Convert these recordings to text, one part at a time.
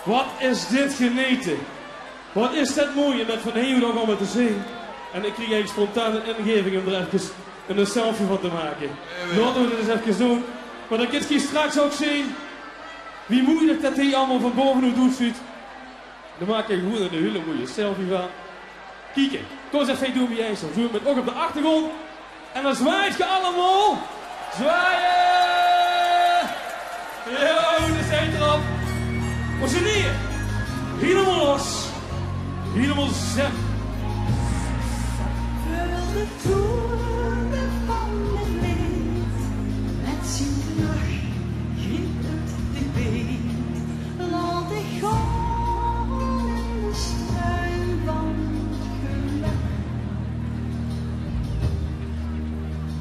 Wat is dit genieten? Wat is dat mooi met Van Heemdag allemaal te zien. En ik kreeg eigenlijk spontaan een ingeving om er even een selfie van te maken. Laten we dit eens even doen. Maar dan kun je straks ook zien wie moeilijk dat hij allemaal van bovenop doet. Dan maak je goed een hele mooie selfie van. Kijk, kom eens even doen wie jij zo. Doe met ook op de achtergrond. En dan zwaait je allemaal. Zwaaien! Yo, daar zijn erop. We zijn hier. Helemaal los. Helemaal zep. Vul de toeren van het licht. Met zijn lach gietert de beet. Laat ik gaan in de struin van geluk.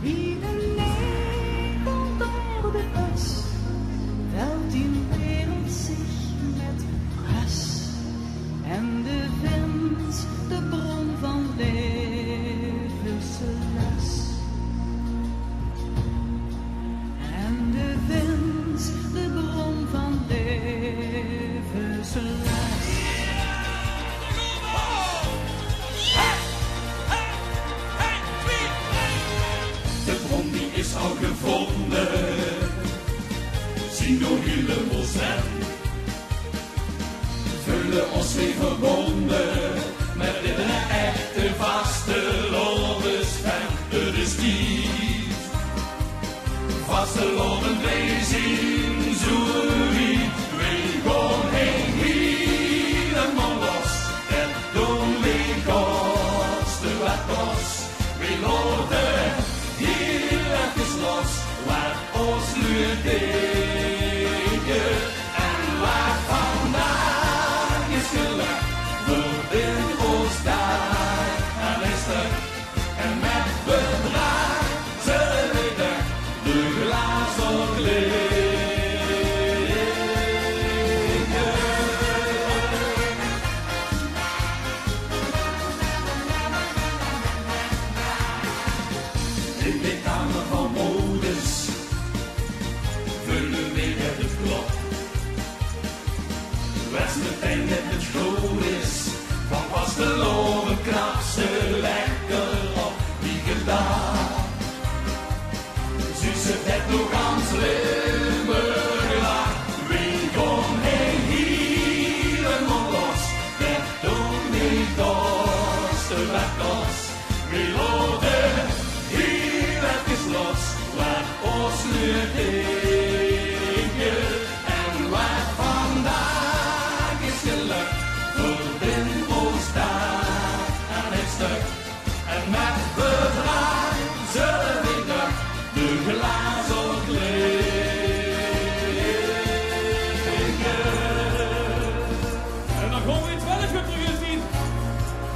Wie de nevel door de bus, velt die wereld zich met rust. En de wind, de bron van levenslust. En de wind, de bron van levenslust. De bron die is al gevonden, zien door helemaal zet. Vullen ons weer verbonden met dit een echte vastelovensfan. Het is niet vastelovend wezen, zo niet. We gaan heen helemaal los, en doen we kosten wat kost. We laten heel even los, wat ons nu denken en wat vandaag is gelukt. In ons daar aan is stuk en met bedrag zullen we de glazen klinken. In de kamer van modes vullen we het klok. West meteen dat het groot is. Van vasteloven knap ze lekker op die gedaan. Zussen het nog ans Limburg laag. We gaan heen helemaal los. Dat doen we kosten wat kost. We laten heel even los. Wat ons nu denken en wat vandaag is gelukt. En met bedrag zullen we de glazen klinken. En dan komen we in 12 uur terug in 10.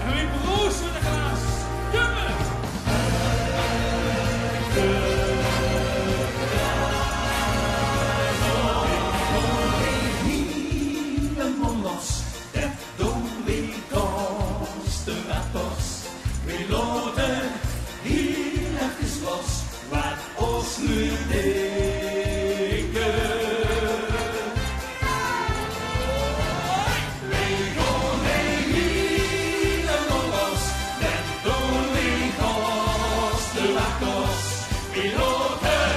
En we proosten met de glaas. Jummel! Helemaal los, dat doen we kosten wat kost. We laten heel even los, wat ons nu denken. We gaan helemaal los, dat doen we kosten wat kost. We laten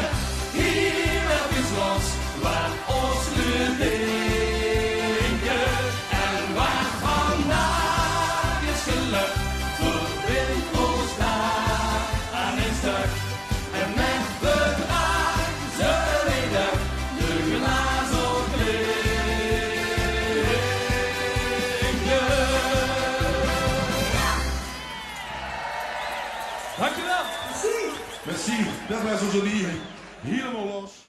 heel even los, wat ons nu denken. En wat vandaag is gelukt. En met bedrag zullen we de glazen klinken. Dankjewel. Merci, dat was onze lieve. Helemaal los.